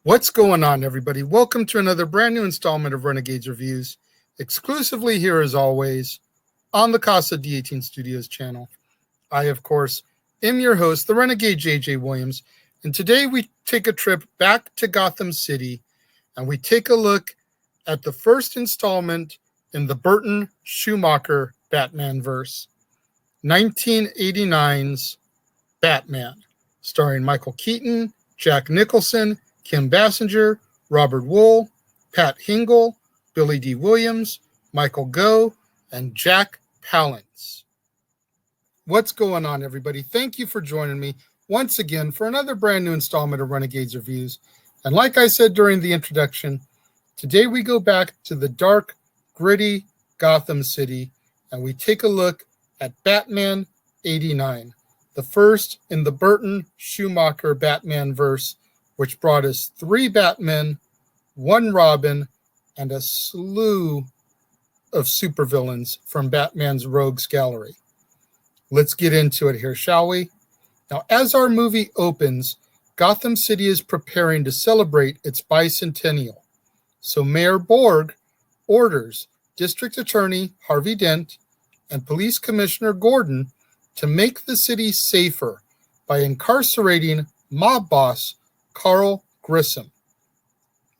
What's going on, everybody? Welcome to another brand new installment of Renegades Reviews, exclusively here as always on the Casa D18 Studios channel. I, of course, am your host, the Renegade JJ Williams, and today we take a trip back to Gotham City and we take a look at the first installment in the Burton Schumaker Bat-Verse, 1989's Batman, starring Michael Keaton, Jack Nicholson, Kim Basinger, Robert Wuhl, Pat Hingle, Billy D. Williams, Michael Gough, and Jack Palance. What's going on, everybody? Thank you for joining me once again for another brand new installment of Renegades Reviews. And like I said during the introduction, today we go back to the dark, gritty Gotham City, and we take a look at Batman 89, the first in the Burton Schumaker Bat-Verse, which brought us 3 Batmen, 1 Robin, and a slew of supervillains from Batman's Rogues Gallery. Let's get into it here, shall we? Now, as our movie opens, Gotham City is preparing to celebrate its bicentennial. So Mayor Borg orders District Attorney Harvey Dent and Police Commissioner Gordon to make the city safer by incarcerating mob boss Carl Grissom.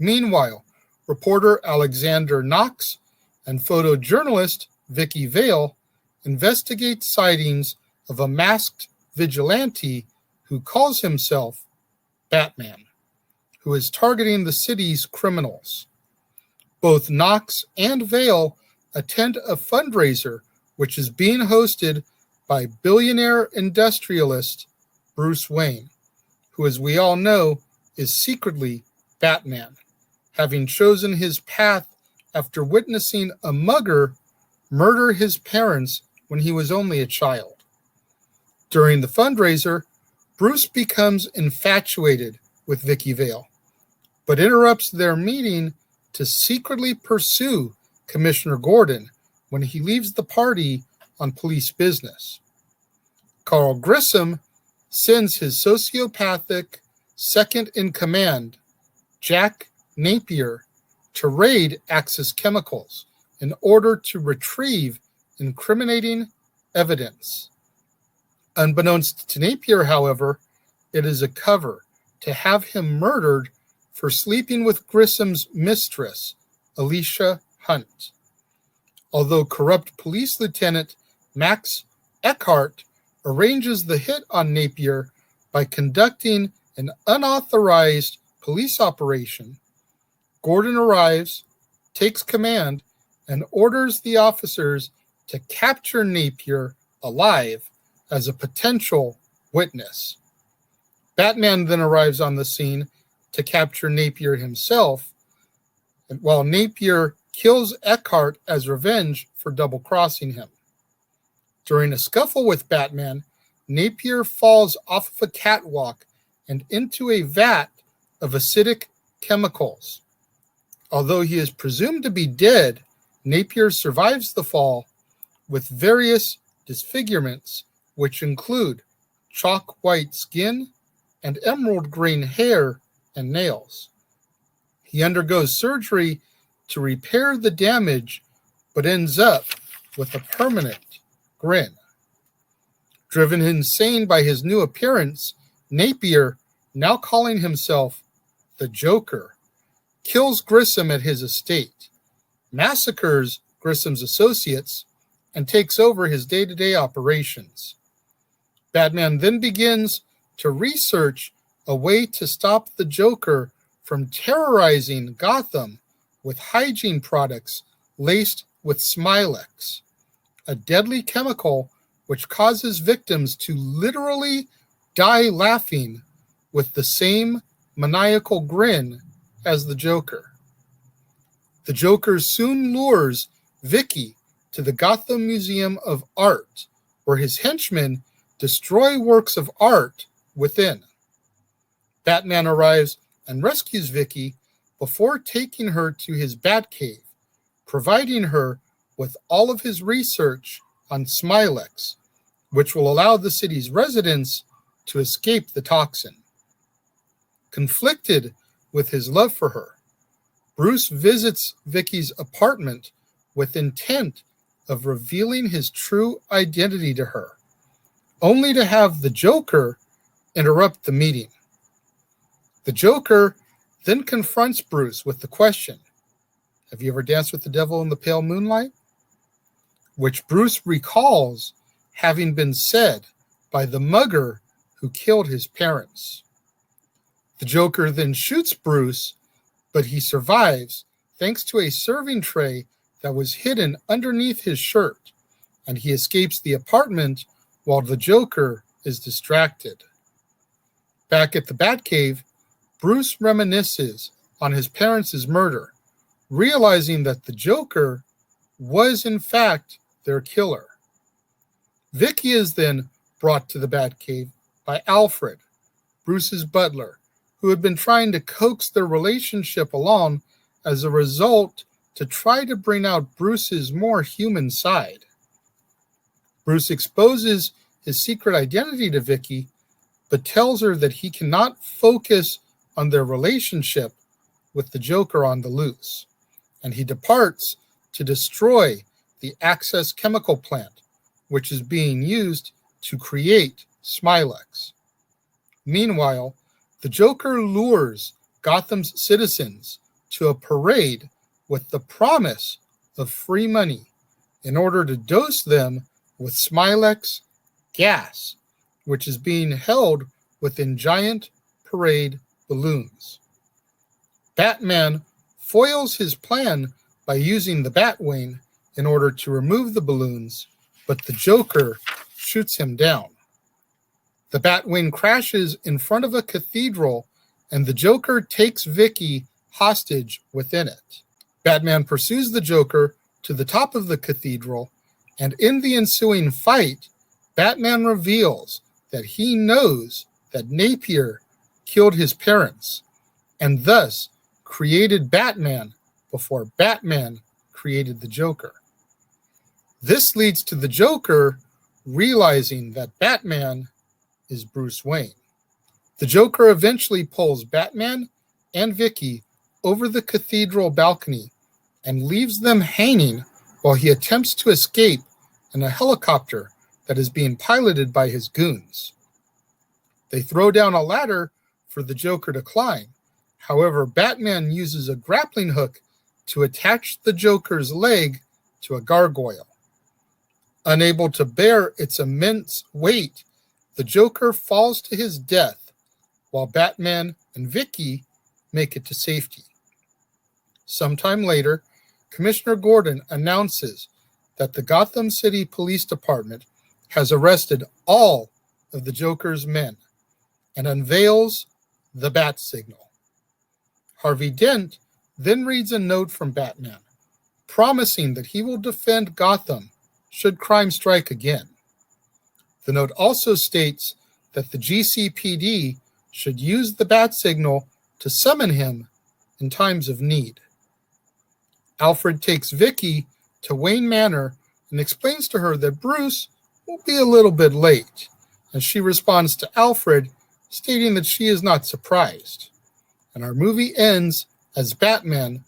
Meanwhile, reporter Alexander Knox and photojournalist Vicky Vale investigate sightings of a masked vigilante who calls himself Batman, who is targeting the city's criminals. Both Knox and Vale attend a fundraiser which is being hosted by billionaire industrialist Bruce Wayne, who, as we all know, is secretly Batman, having chosen his path after witnessing a mugger murder his parents when he was only a child. During the fundraiser, Bruce becomes infatuated with Vicky Vale, but interrupts their meeting to secretly pursue Commissioner Gordon when he leaves the party on police business. Carl Grissom sends his sociopathic second-in-command, Jack Napier, to raid Axis Chemicals in order to retrieve incriminating evidence. Unbeknownst to Napier, however, it is a cover to have him murdered for sleeping with Grissom's mistress, Alicia Hunt. Although corrupt police lieutenant Max Eckhart arranges the hit on Napier by conducting an unauthorized police operation, Gordon arrives, takes command, and orders the officers to capture Napier alive as a potential witness. Batman then arrives on the scene to capture Napier himself, while Napier kills Eckhart as revenge for double-crossing him. During a scuffle with Batman, Napier falls off of a catwalk and into a vat of acidic chemicals. Although he is presumed to be dead, Napier survives the fall with various disfigurements, which include chalk white skin and emerald green hair and nails. He undergoes surgery to repair the damage, but ends up with a permanent grin. Driven insane by his new appearance, Napier, now calling himself the Joker, kills Grissom at his estate, massacres Grissom's associates, and takes over his day-to-day operations. Batman then begins to research a way to stop the Joker from terrorizing Gotham with hygiene products laced with Smilex, a deadly chemical which causes victims to literally die laughing with the same maniacal grin as the Joker. The Joker soon lures Vicky to the Gotham Museum of Art, where his henchmen destroy works of art within. Batman arrives and rescues Vicky before taking her to his Batcave, providing her with all of his research on Smilex, which will allow the city's residents to escape the toxin. Conflicted with his love for her. Bruce visits Vicky's apartment with intent of revealing his true identity to her, only to have the Joker interrupt the meeting. The Joker then confronts Bruce with the question, "Have you ever danced with the devil in the pale moonlight?" Which Bruce recalls having been said by the mugger who killed his parents. The Joker then shoots Bruce, but he survives thanks to a serving tray that was hidden underneath his shirt, and he escapes the apartment while the Joker is distracted. Back at the Batcave, Bruce reminisces on his parents' murder, realizing that the Joker was in fact their killer. Vicky is then brought to the Batcave by Alfred, Bruce's butler, who had been trying to coax their relationship along as a result to try to bring out Bruce's more human side. Bruce exposes his secret identity to Vicky, but tells her that he cannot focus on their relationship with the Joker on the loose, and he departs to destroy the Access chemical plant, which is being used to create Smilex. Meanwhile, the Joker lures Gotham's citizens to a parade with the promise of free money in order to dose them with Smilex gas, which is being held within giant parade balloons. Batman foils his plan by using the Batwing in order to remove the balloons, but the Joker shoots him down. The Batwing crashes in front of a cathedral, and the Joker takes Vicky hostage within it. Batman pursues the Joker to the top of the cathedral, and in the ensuing fight, Batman reveals that he knows that Napier killed his parents, and thus created Batman before Batman created the Joker. This leads to the Joker realizing that Batman is Bruce Wayne. The Joker eventually pulls Batman and Vicky over the cathedral balcony and leaves them hanging while he attempts to escape in a helicopter that is being piloted by his goons. They throw down a ladder for the Joker to climb. However, Batman uses a grappling hook to attach the Joker's leg to a gargoyle. Unable to bear its immense weight, the Joker falls to his death, while Batman and Vicky make it to safety. Sometime later, Commissioner Gordon announces that the Gotham City Police Department has arrested all of the Joker's men and unveils the bat signal. Harvey Dent then reads a note from Batman, promising that he will defend Gotham should crime strike again. The note also states that the GCPD should use the bat signal to summon him in times of need. Alfred takes Vicky to Wayne Manor and explains to her that Bruce will be a little bit late, and she responds to Alfred, stating that she is not surprised. And our movie ends as Batman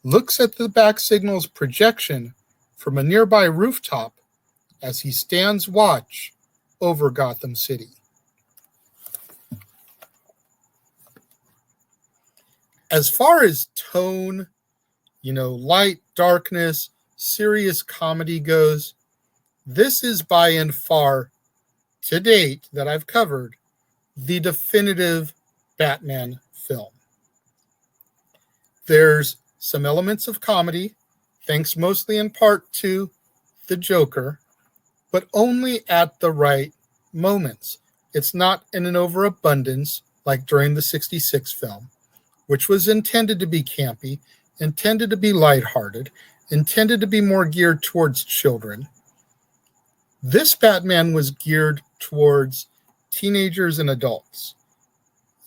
looks at the bat signal's projection from a nearby rooftop as he stands watch over Gotham City. As far as tone, light, darkness, serious comedy goes, this is by and far, to date, that I've covered, the definitive Batman film. There's some elements of comedy, thanks mostly in part to the Joker, but only at the right moments. It's not in an overabundance like during the 66 film, which was intended to be campy, intended to be lighthearted, intended to be more geared towards children. This Batman was geared towards teenagers and adults.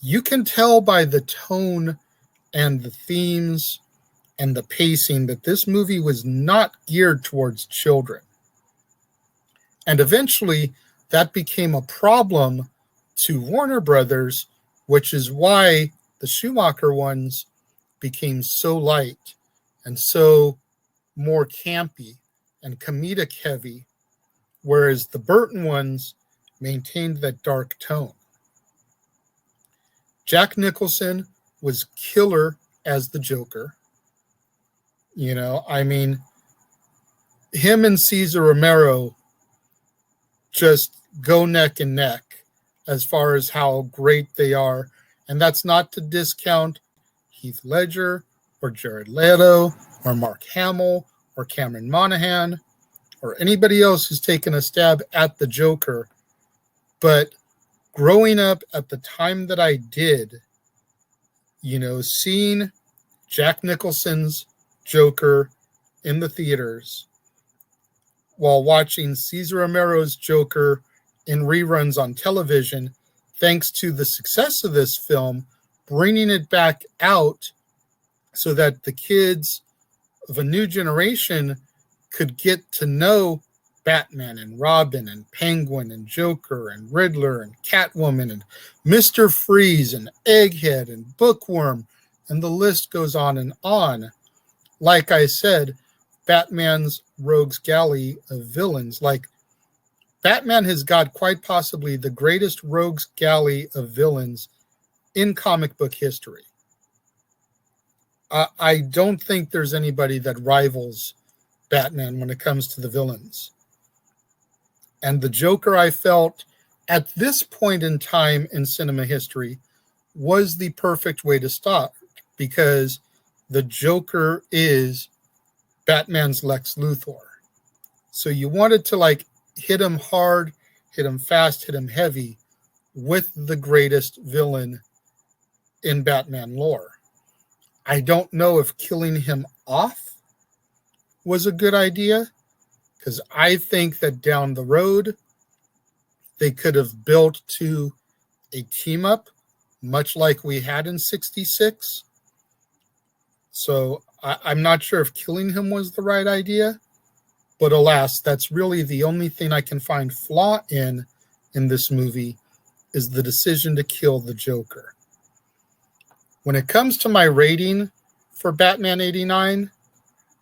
You can tell by the tone and the themes and the pacing that this movie was not geared towards children. And eventually, that became a problem to Warner Brothers, which is why the Schumaker ones became so light and so more campy and comedic heavy, whereas the Burton ones maintained that dark tone. Jack Nicholson was killer as the Joker. You know, I mean, him and Cesar Romero just go neck and neck as far as how great they are. And that's not to discount Heath Ledger or Jared Leto or Mark Hamill or Cameron Monaghan or anybody else who's taken a stab at the Joker. But growing up at the time that I did, you know, seeing Jack Nicholson's Joker in the theaters while watching Cesar Romero's Joker in reruns on television, thanks to the success of this film, bringing it back out so that the kids of a new generation could get to know Batman and Robin and Penguin and Joker and Riddler and Catwoman and Mr. Freeze and Egghead and Bookworm, and the list goes on and on. Like I said, Batman's rogues gallery of villains. Like, Batman has got quite possibly the greatest rogues gallery of villains in comic book history. I don't think there's anybody that rivals Batman when it comes to the villains. And the Joker, I felt, at this point in time in cinema history, was the perfect way to start, because the Joker is Batman's Lex Luthor. So you wanted to, like, hit him hard, hit him fast, hit him heavy with the greatest villain in Batman lore. I don't know if killing him off was a good idea, because I think that down the road, they could have built to a team up, much like we had in 66. So I'm not sure if killing him was the right idea, but alas, that's really the only thing I can find flaw in this movie, is the decision to kill the Joker. When it comes to my rating for Batman 89,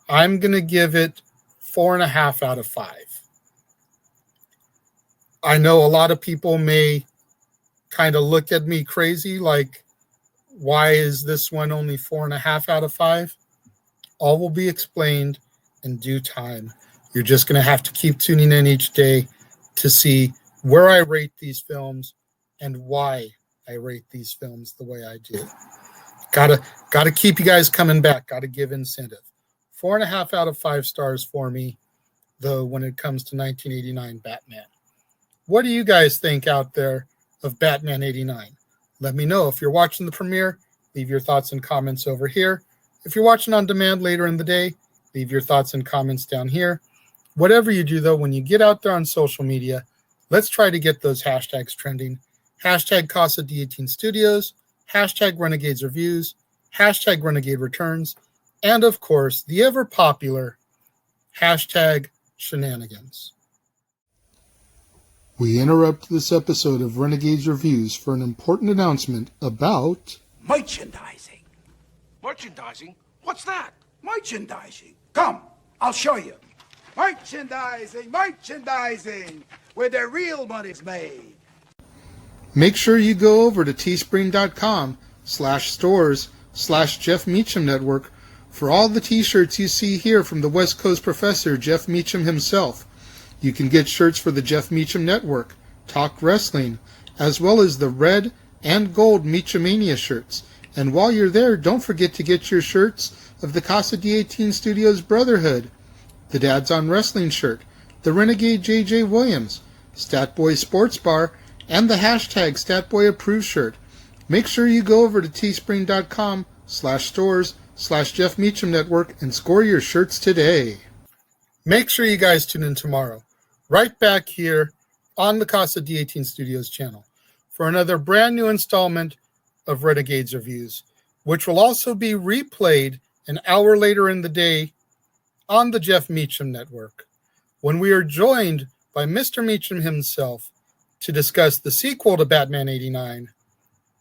I'm going to give it 4.5 out of 5. I know a lot of people may kind of look at me crazy, like, why is this one only 4.5 out of 5? All will be explained in due time. You're just going to have to keep tuning in each day to see where I rate these films and why I rate these films the way I do. Gotta keep you guys coming back. Gotta give incentive. 4.5 out of 5 stars for me, though, when it comes to 1989 Batman. What do you guys think out there of Batman 89? Let me know. If you're watching the premiere, leave your thoughts and comments over here. If you're watching on demand later in the day, leave your thoughts and comments down here. Whatever you do, though, when you get out there on social media, let's try to get those hashtags trending. Hashtag Casa D18 Studios, hashtag Renegades Reviews, hashtag Renegade Returns, and, of course, the ever-popular hashtag Shenanigans. We interrupt this episode of Renegades Reviews for an important announcement about merchandising. Merchandising? What's that? Merchandising. Come, I'll show you. Merchandising, where the real money's made. Make sure you go over to teespring.com/stores/Jeff Meacham Network for all the t-shirts you see here from the West Coast professor, Jeff Meacham himself. You can get shirts for the Jeff Meacham Network, Talk Wrestling, as well as the red and gold Meachamania shirts. And while you're there, don't forget to get your shirts of the Casa D18 Studios Brotherhood, the Dads on Wrestling shirt, the Renegade JJ Williams, Statboy Sports Bar, and the hashtag Statboy Approved shirt. Make sure you go over to teespring.com/stores/Jeff Meacham Network and score your shirts today. Make sure you guys tune in tomorrow, right back here on the Casa D18 Studios channel, for another brand new installment of Renegades Reviews, which will also be replayed an hour later in the day on the Jeff Meacham Network, when we are joined by Mr. Meacham himself to discuss the sequel to Batman 89,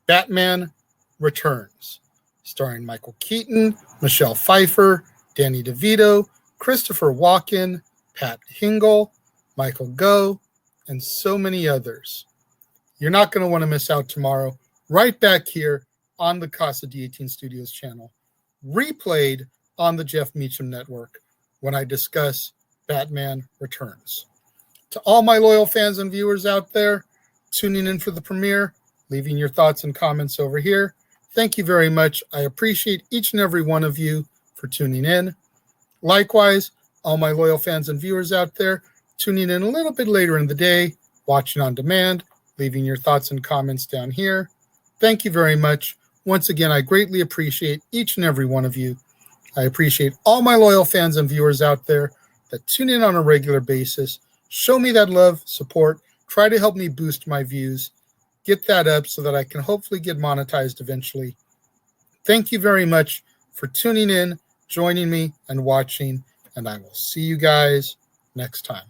Batman returns, starring Michael Keaton, Michelle Pfeiffer, Danny DeVito, Christopher Walken, Pat Hingle, Michael Gough, and so many others. You're not going to want to miss out tomorrow, right back here on the Casa D18 Studios channel, replayed on the Jeff Meacham Network when I discuss Batman Returns. To all my loyal fans and viewers out there tuning in for the premiere, leaving your thoughts and comments over here, thank you very much. I appreciate each and every one of you for tuning in. Likewise, all my loyal fans and viewers out there tuning in a little bit later in the day, watching on demand, leaving your thoughts and comments down here. Thank you very much. Once again, I greatly appreciate each and every one of you. I appreciate all my loyal fans and viewers out there that tune in on a regular basis. Show me that love, support, try to help me boost my views, get that up so that I can hopefully get monetized eventually. Thank you very much for tuning in, joining me, and watching, and I will see you guys next time.